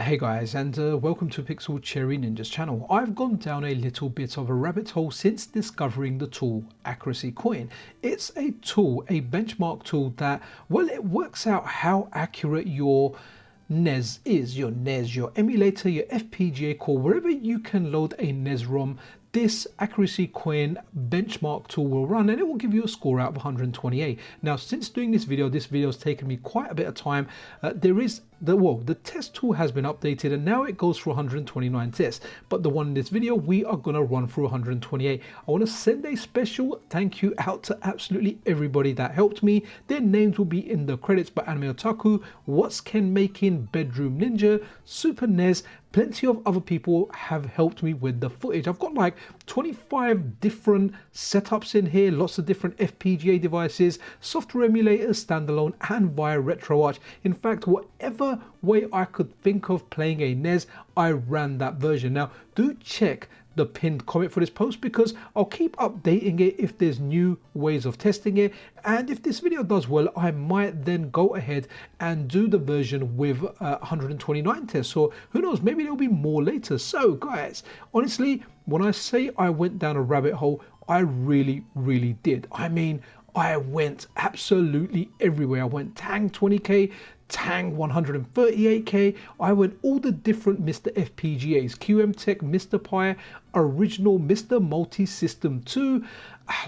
Hey guys, and welcome to Pixel Cherry Ninja's channel. I've gone down a little bit of a rabbit hole since discovering the tool AccuracyCoin. It's a tool, a benchmark tool that, well, it works out how accurate your NES is, your NES, your emulator, your FPGA core, wherever you can load a NES ROM. This AccuracyCoin benchmark tool will run and it will give you a score out of 128. Now, since doing this video has taken me quite a bit of time. The test tool has been updated and now it goes for 129 tests. But the one in this video, we are going to run through 128. I want to send a special thank you out to absolutely everybody that helped me. Their names will be in the credits, by Anime Otaku, What's Ken Making, Bedroom Ninja, SuperNES. Plenty of other people have helped me with the footage. I've got like 25 different setups in here, lots of different FPGA devices, software emulators, standalone and via RetroArch. In fact, whatever way I could think of playing a NES, I ran that version. Now, do check the pinned comment for this post because I'll keep updating it if there's new ways of testing it, and if this video does well, I might then go ahead and do the version with 129 tests, or who knows, maybe there'll be more later. So guys, honestly, when I say I went down a rabbit hole, I really did. I mean, I went absolutely everywhere. I went Tang 20k, Tang 138k, I went all the different MiSTer FPGAs, QM Tech, MiSTer Pi, original MiSTer Multi-System 2,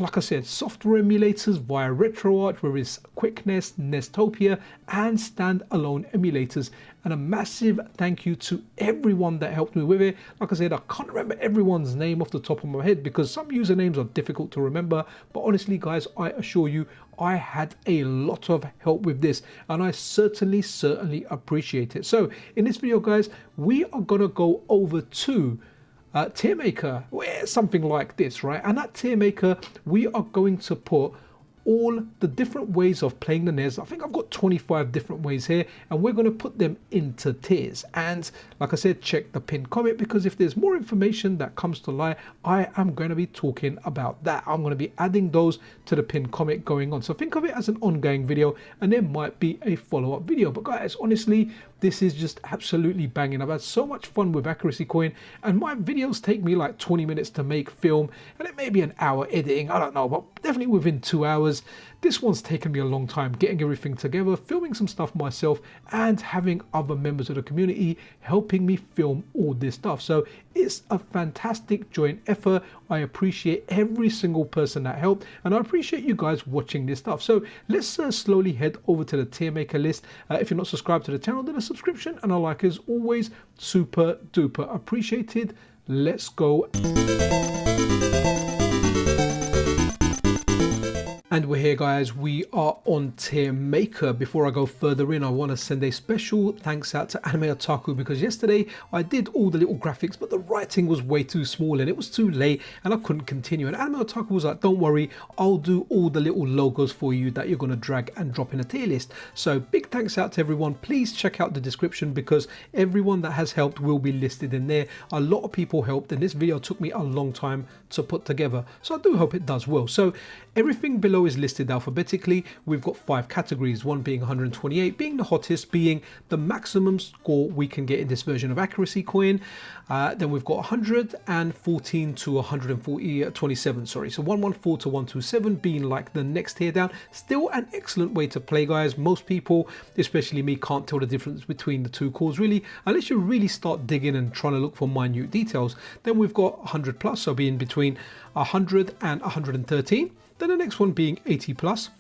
like I said, software emulators via RetroArch, where is QuickNest, Nestopia, and standalone emulators. And a massive thank you to everyone that helped me with it. Like I said, I can't remember everyone's name off the top of my head because some usernames are difficult to remember. But honestly, guys, I assure you, I had a lot of help with this and I certainly appreciate it. So in this video, guys, we are gonna go over to tier maker, something like this, right? And that tier maker, we are going to put all the different ways of playing the NES. I think I've got 25 different ways here, and we're going to put them into tiers. And like I said, check the pinned comment because if there's more information that comes to light, I am going to be talking about that. I'm going to be adding those to the pinned comment going on. So think of it as an ongoing video, and there might be a follow-up video. But guys, honestly, this is just absolutely banging. I've had so much fun with AccuracyCoin, and my videos take me like 20 minutes to make, film, and it may be an hour editing, I don't know, but definitely within 2 hours. This one's taken me a long time getting everything together, filming some stuff myself, and having other members of the community helping me film all this stuff. So it's a fantastic joint effort. I appreciate every single person that helped, and I appreciate you guys watching this stuff. So let's slowly head over to the tier maker list. If you're not subscribed to the channel, then a subscription and a like is always super duper appreciated. Let's go. And we're here, guys. We are on tier maker. Before I go further in, I want to send a special thanks out to Anime Otaku because yesterday I did all the little graphics, but the writing was way too small and it was too late and I couldn't continue. And Anime Otaku was like, don't worry, I'll do all the little logos for you that you're going to drag and drop in a tier list. So big thanks out to everyone. Please check out the description because everyone that has helped will be listed in there. A lot of people helped and this video took me a long time to put together. So I do hope it does well. So everything below is listed alphabetically. We've got 5 categories, one being 128 being the hottest, being the maximum score we can get in this version of AccuracyCoin. Then we've got 114 to 127, sorry, so 114 to 127 being like the next tier down. Still an excellent way to play, guys. Most people, especially me, can't tell the difference between the two cores really unless you really start digging and trying to look for minute details. Then we've got 100 plus, so being between 100 and 113. Then the next one being 80 plus,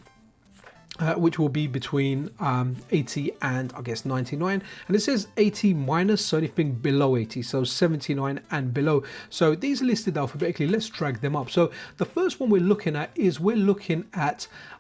which will be between 80 and I guess 99, and it says 80 minus, so anything below 80, so 79 and below. So these are listed alphabetically. Let's drag them up. So the first one we're looking at is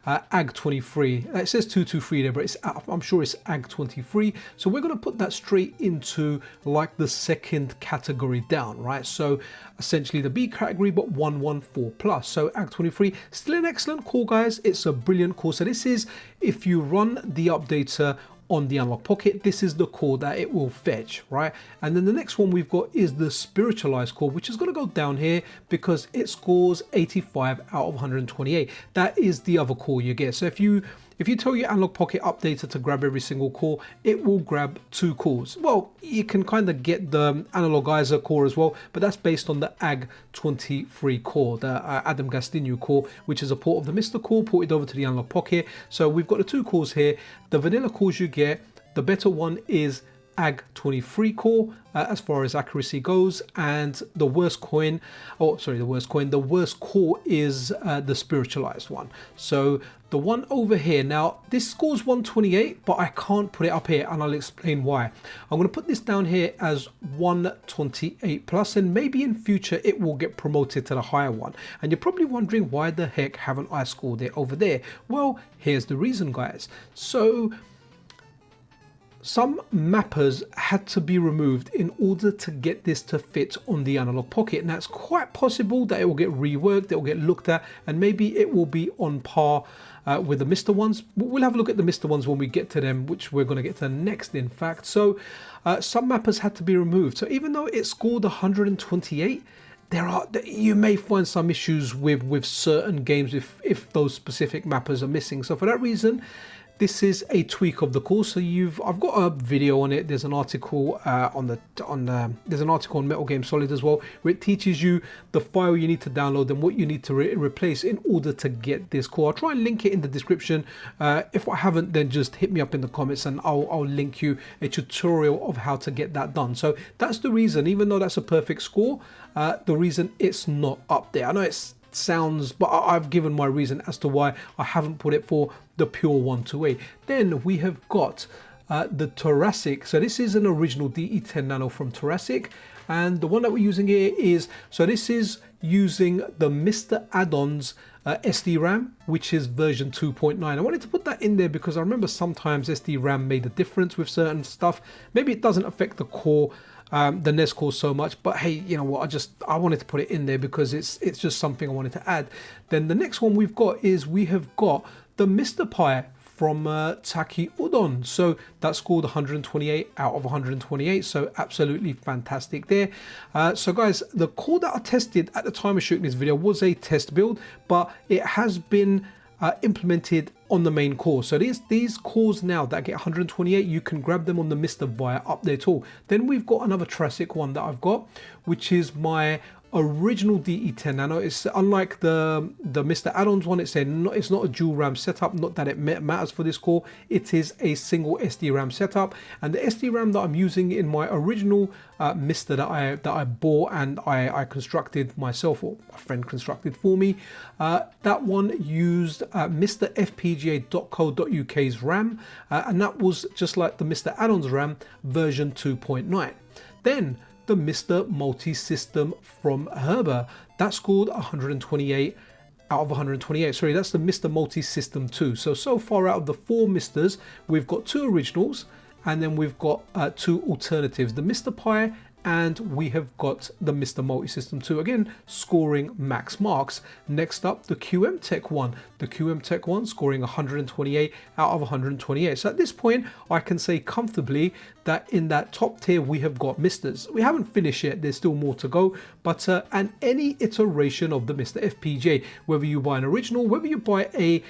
AG23. It says 223 there, but I'm sure it's AG23. So we're going to put that straight into like the second category down, right? So essentially the B category, but 114 plus. So AG23, still an excellent core, guys. It's a brilliant core. So this is, if you run the updater on the Unlock Pocket, this is the core that it will fetch, right? And then the next one we've got is the spiritualized core, which is going to go down here because it scores 85 out of 128. That is the other core you get. So if you if you tell your Analog Pocket updater to grab every single core, it will grab 2 cores. Well, you can kind of get the Analogizer core as well, but that's based on the AG23 core, the Adam Gastineau core, which is a port of the MiSTer core ported over to the Analog Pocket. So we've got the 2 cores here. The vanilla cores you get, the better one is AG23 core as far as accuracy goes, and the worst core is the spiritualized one. So the one over here, now this scores 128, but I can't put it up here, and I'll explain why. I'm going to put this down here as 128 plus, and maybe in future it will get promoted to the higher one. And you're probably wondering, why the heck haven't I scored it over there? Well, here's the reason, guys. So some mappers had to be removed in order to get this to fit on the Analog Pocket, and that's quite possible that it will get reworked, it will get looked at, and maybe it will be on par with the MiSTer ones. We'll have a look at the MiSTer ones when we get to them, which we're going to get to next, in fact. So some mappers had to be removed. So even though it scored 128, you may find some issues with certain games if those specific mappers are missing. So for that reason, this is a tweak of the course. So I've got a video on it. There's an article there's an article on Metal Game Solid as well, where it teaches you the file you need to download and what you need to replace in order to get this core. I'll try and link it in the description. If I haven't, then just hit me up in the comments and I'll link you a tutorial of how to get that done. So that's the reason, even though that's a perfect score, the reason it's not up there. I know it's sounds, but I've given my reason as to why I haven't put it for the pure 128. Then we have got the Thoracic. So this is an original DE10 Nano from Thoracic, and the one that we're using here is, so this is using the MiSTer add-ons SD-RAM, which is version 2.9. I wanted to put that in there because I remember sometimes SD-RAM made a difference with certain stuff. Maybe it doesn't affect the core, the NES core so much, but hey, you know what, I wanted to put it in there because it's just something I wanted to add. Then the next one we've got is, we have got the MiSTer Pi from Taki Udon. So that scored 128 out of 128, so absolutely fantastic there. So guys, the core that I tested at the time of shooting this video was a test build, but it has been implemented on the main core. So these cores now that get 128, you can grab them on the MiSTer via update tool. Then we've got another Thoracic one that I've got, which is my original DE10 Nano. It's unlike the MiSTer add-ons one. It's not a dual RAM setup. Not that it matters for this core. It is a single SD RAM setup, and the SD RAM that I'm using in my original MiSTer that I bought and I constructed myself, or a friend constructed for me, that one used MiSTerFPGA.co.uk's RAM, and that was just like the MiSTer add-ons RAM version 2.9. Then the MiSTer multi-system from Herber, that scored 128 out of 128. Sorry, that's the MiSTer multi-system 2. So far out of the 4 MiSTers, we've got 2 originals, and then we've got 2 alternatives, the MiSTer Pi, and we have got the MiSTer Multi-System 2, again scoring max marks. Next up, the QM Tech one. The QM Tech one scoring 128 out of 128. So at this point, I can say comfortably that in that top tier we have got MiSTers. We haven't finished yet, there's still more to go, but and any iteration of the MiSTer FPGA, whether you buy an original, whether you buy a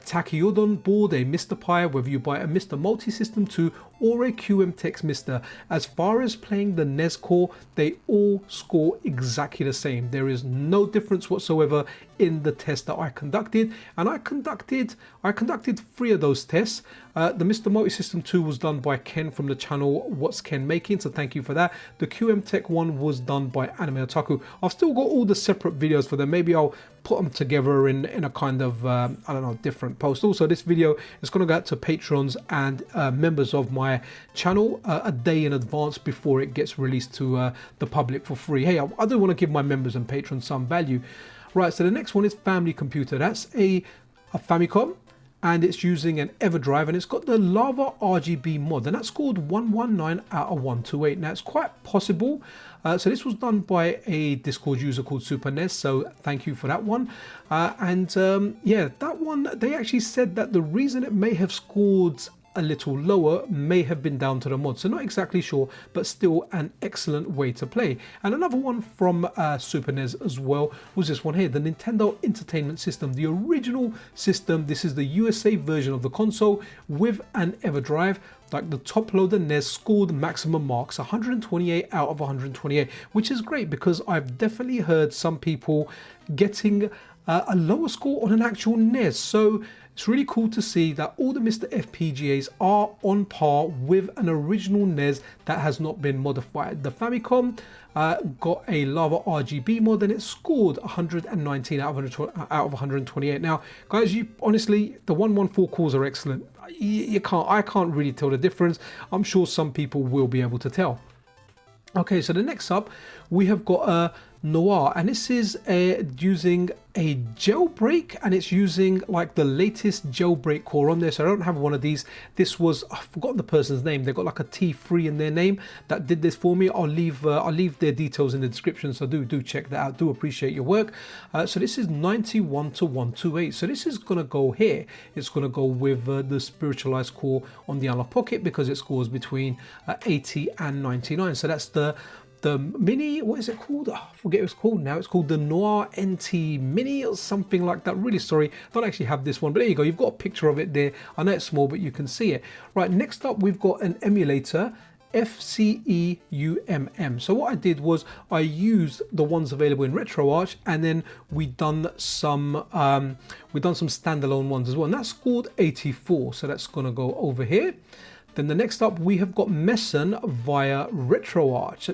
Taki Udon board, a MiSTer Pi, whether you buy a MiSTer Multi-System 2 or a QM Tech MiSTer, as far as playing the NES core, they all score exactly the same. There is no difference whatsoever in the test that I conducted, and I conducted 3 of those tests. The MiSTer Multi-System 2 was done by Ken from the channel What's Ken Making, so thank you for that. The QM Tech one was done by Anime Otaku. I've still got all the separate videos for them. Maybe I'll put them together in a kind of I don't know, different post. Also, this video is going to go out to patrons and members of my channel a day in advance before it gets released to the public for free. Hey, I do want to give my members and patrons some value. Right, so the next one is Family Computer. That's a Famicom, and it's using an EverDrive, and it's got the Lava RGB mod, and that scored 119 out of 128. Now it's quite possible. So this was done by a Discord user called SuperNES, so thank you for that one. Yeah, that one, they actually said that the reason it may have scored a little lower may have been down to the mod, so not exactly sure, but still an excellent way to play. And another one from SuperNES as well was this one here, the Nintendo Entertainment System, the original system. This is the USA version of the console with an EverDrive. Like the top loader NES scored maximum marks, 128 out of 128, which is great because I've definitely heard some people getting a lower score on an actual NES. So it's really cool to see that all the MiSTer FPGAs are on par with an original NES that has not been modified. The Famicom got a Lava RGB mod and it scored 119 out of 128. Now, guys, you honestly, the 114 cores are excellent. I can't really tell the difference. I'm sure some people will be able to tell. Okay, so the next up, we have got a Noir, and this is using a jailbreak, and it's using like the latest jailbreak core on there. So I don't have one of these. This was, I've forgotten the person's name. They've got like a T3 in their name that did this for me. I'll leave their details in the description, so do check that out. Do appreciate your work. So this is 91 to 128. So this is gonna go here. It's gonna go with the spiritualized core on the Analog Pocket because it scores between 80 and 99. So that's the mini, what is it called? Oh, I forget what it's called now. It's called the Noir NT Mini or something like that. Really sorry, I don't actually have this one, but there you go. You've got a picture of it there. I know it's small, but you can see it. Right, next up, we've got an emulator, FCEUMM. So what I did was I used the ones available in RetroArch, and then we done some standalone ones as well, and that scored 84. So that's gonna go over here. Then the next up, we have got Messen via RetroArch.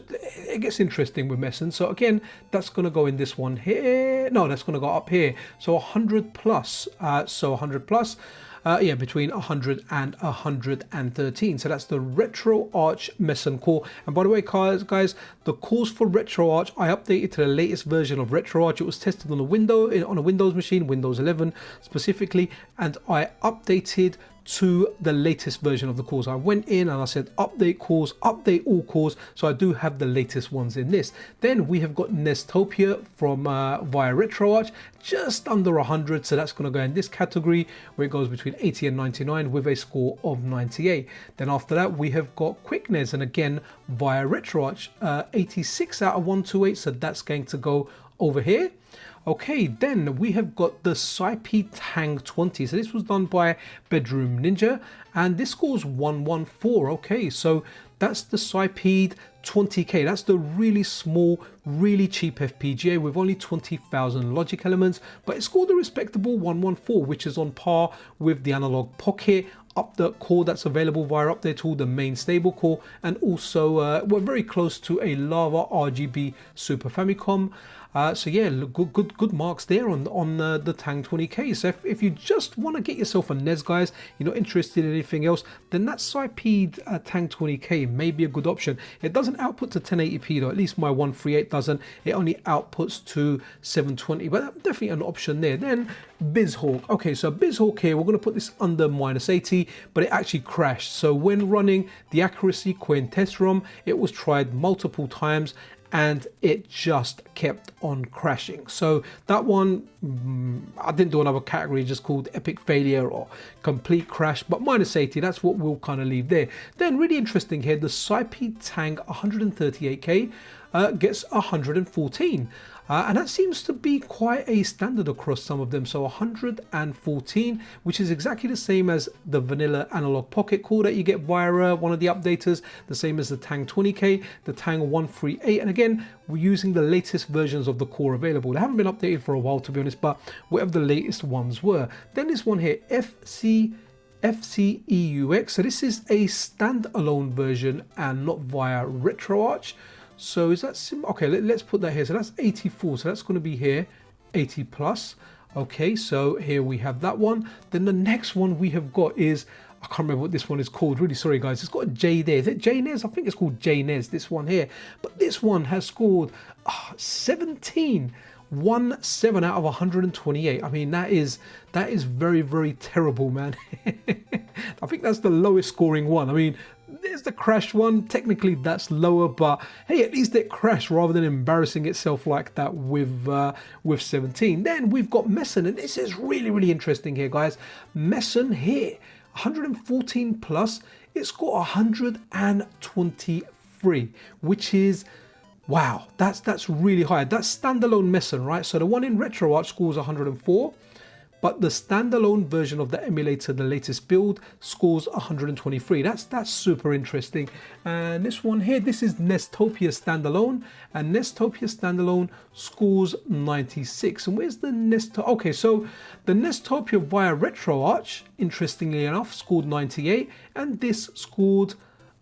It gets interesting with Messen. So again, that's going to go in this one here. No, that's going to go up here. So 100 plus. Yeah, between 100 and 113. So that's the RetroArch Messen core. And by the way, guys, the cores for RetroArch, I updated to the latest version of RetroArch. It was tested on a Windows machine, Windows 11 specifically, and I updated to the latest version of the cores. I went in and I said update cores, update all cores, so I do have the latest ones in this. Then we have got Nestopia from via RetroArch, just under 100, so that's going to go in this category where it goes between 80 and 99 with a score of 98. Then after that we have got QuickNES, and again via RetroArch, 86 out of 128, so that's going to go over here. Okay, then we have got the Saipei Tang 20. So this was done by Bedroom Ninja, and this scores 114. Okay, so that's the Saipei 20K. That's the really small, really cheap FPGA with only 20,000 logic elements, but it scored a respectable 114, which is on par with the Analog Pocket the core that's available via update tool, the main stable core, and also we're very close to a Lava RGB Super Famicom. So yeah, good marks there on the Tang 20K. So if you just want to get yourself a NES, guys, you're not interested in anything else, then that Saipei Tang 20K may be a good option. It doesn't output to 1080p though, at least my 138 doesn't. It only outputs to 720, but definitely an option there. Then BizHawk. Okay, so BizHawk here, we're going to put this under -80, but it actually crashed. So when running the AccuracyCoin test ROM, it was tried multiple times and it just kept on crashing. So that one, I didn't do another category just called epic failure or complete crash, but -80, that's what we'll kind of leave there. Then really interesting here, the Saipei Tang 138K gets 114. And that seems to be quite a standard across some of them. So 114, which is exactly the same as the vanilla Analog Pocket core that you get via one of the updaters, the same as the Tang 20K, the Tang 138. And again, we're using the latest versions of the core available. They haven't been updated for a while, to be honest, but whatever the latest ones were. Then this one here, FCEUX. So this is a standalone version and not via RetroArch. So is that okay? Let's put that here. So that's 84. So that's going to be here, 80 plus. Okay, so here we have that one. Then the next one we have got is, I can't remember what this one is called. Really sorry, guys. It's got a J there. Is it JNES? I think it's called JNES. This one here. But this one has scored 17. 17 out of 128. I mean, that is very, very terrible, man. I think that's the lowest scoring one. I mean, there's the crash one. Technically, that's lower, but hey, at least it crashed rather than embarrassing itself like that with 17. Then we've got Messen, and this is really, really interesting here, guys. Messen here, 114 plus, it's got 123, which is, wow, that's really high. That's standalone Messen, right? So the one in RetroArch scores 104, but the standalone version of the emulator, the latest build, scores 123. That's super interesting. And this one here, this is Nestopia Standalone, and Nestopia Standalone scores 96. And where's the Nestopia? Okay, so the Nestopia via RetroArch, interestingly enough, scored 98, and this scored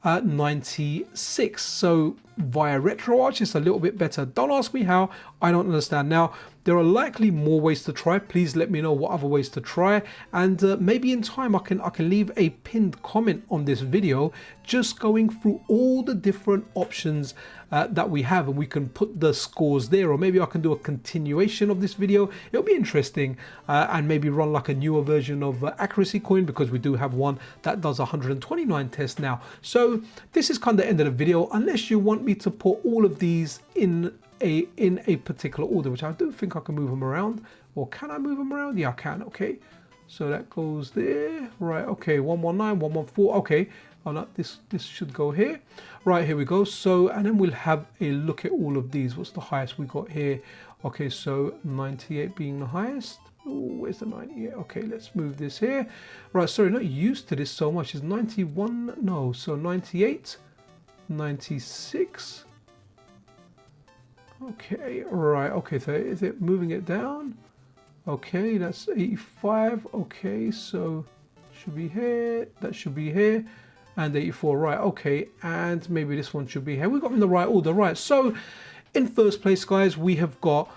96. So via RetroArch, it's a little bit better. Don't ask me how, I don't understand. Now, there are likely more ways to try. Please let me know what other ways to try, and maybe in time I can leave a pinned comment on this video just going through all the different options that we have, and we can put the scores there, or maybe I can do a continuation of this video. It'll be interesting, and maybe run like a newer version of AccuracyCoin, because we do have one that does 129 tests now. So this is kind of the end of the video, unless you want me to put all of these in a particular order, which I do think I can move them around. Or can I move them around? Yeah, I can. Okay, so that goes there, right? Okay, 119, 114. Okay, oh no, this should go here. Right, here we go. So, and then we'll have a look at all of these. What's the highest we got here? Okay, so 98 being the highest. Ooh, where's the 98? Okay, let's move this here. Right, sorry, not used to this so much. Is 91? No, so 98, 96. Okay, right, okay, so is it moving it down? Okay, that's 85. Okay, so should be here, that should be here, and 84, right, okay, and maybe this one should be here. We got them in the right order, right? So in first place, guys, we have got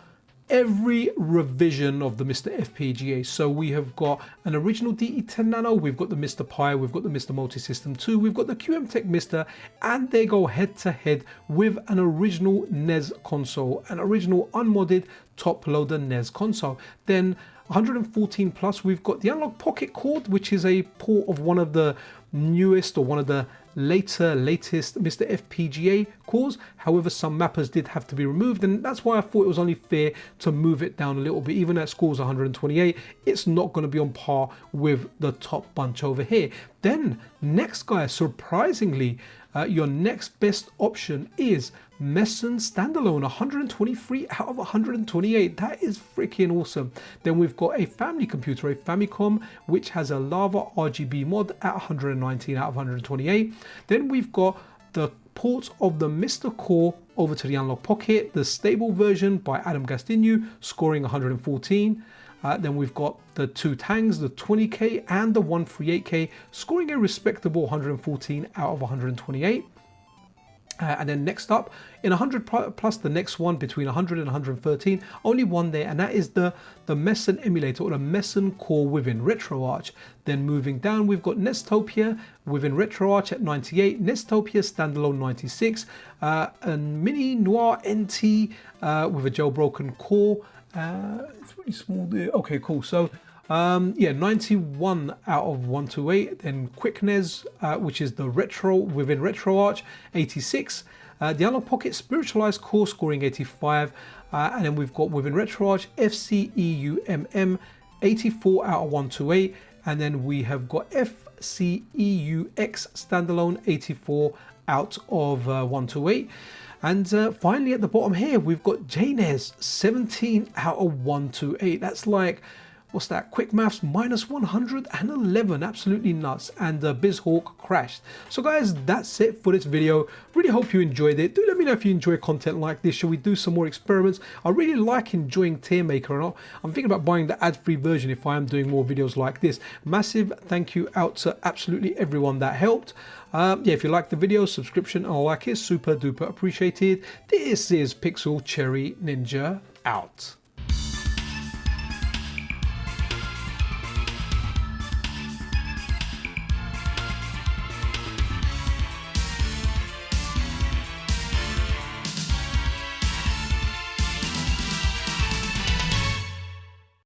every revision of the MiSTer FPGA. So we have got an original DE10 Nano, we've got the MiSTer Pi, we've got the MiSTer Multisystem 2, we've got the QM-Tech MiSTer, and they go head to head with an original NES console, an original unmodded top loader NES console. Then 114 plus, we've got the Analog Pocket Cord, which is a port of one of the newest, or one of the latest MiSTer FPGA cores. However, some mappers did have to be removed, and that's why I thought it was only fair to move it down a little bit. Even at scores 128, it's not going to be on par with the top bunch over here. Then next, guys, surprisingly, your next best option is Messen Standalone, 123 out of 128. That is freaking awesome. Then we've got a family computer, a Famicom, which has a Lava RGB mod at 119 out of 128. Then we've got the ports of the MiSTer Core over to the Analog Pocket, the stable version by Adam Gastinho, scoring 114. Then we've got the two Tangs, the 20K and the 138K, scoring a respectable 114 out of 128. And then next up, in 100 plus, the next one between 100 and 113, only one there, and that is the Messen emulator, or the Messen Core within RetroArch. Then moving down, we've got Nestopia within RetroArch at 98, Nestopia Standalone 96, and Mini Noir NT with a jailbroken core. It's really small there. Okay, cool. So yeah, 91 out of 128. Then QuickNES, which is the retro within RetroArch, 86. The Analog Pocket Spiritualized Core, scoring 85. And then we've got within RetroArch FCEUMM, 84 out of 128. And then we have got FCEUX Standalone, 84 out of 128. And finally at the bottom here, we've got JNES, 17 out of 128. That's like, what's that? Quick maths, minus 111. Absolutely nuts. And BizHawk crashed. So guys, that's it for this video. Really hope you enjoyed it. Do let me know if you enjoy content like this. Shall we do some more experiments? I really like enjoying TierMaker, and I'm thinking about buying the ad-free version if I am doing more videos like this. Massive thank you out to absolutely everyone that helped. Yeah, if you like the video, subscription and all like it, super duper appreciated. This is Pixel Cherry Ninja out.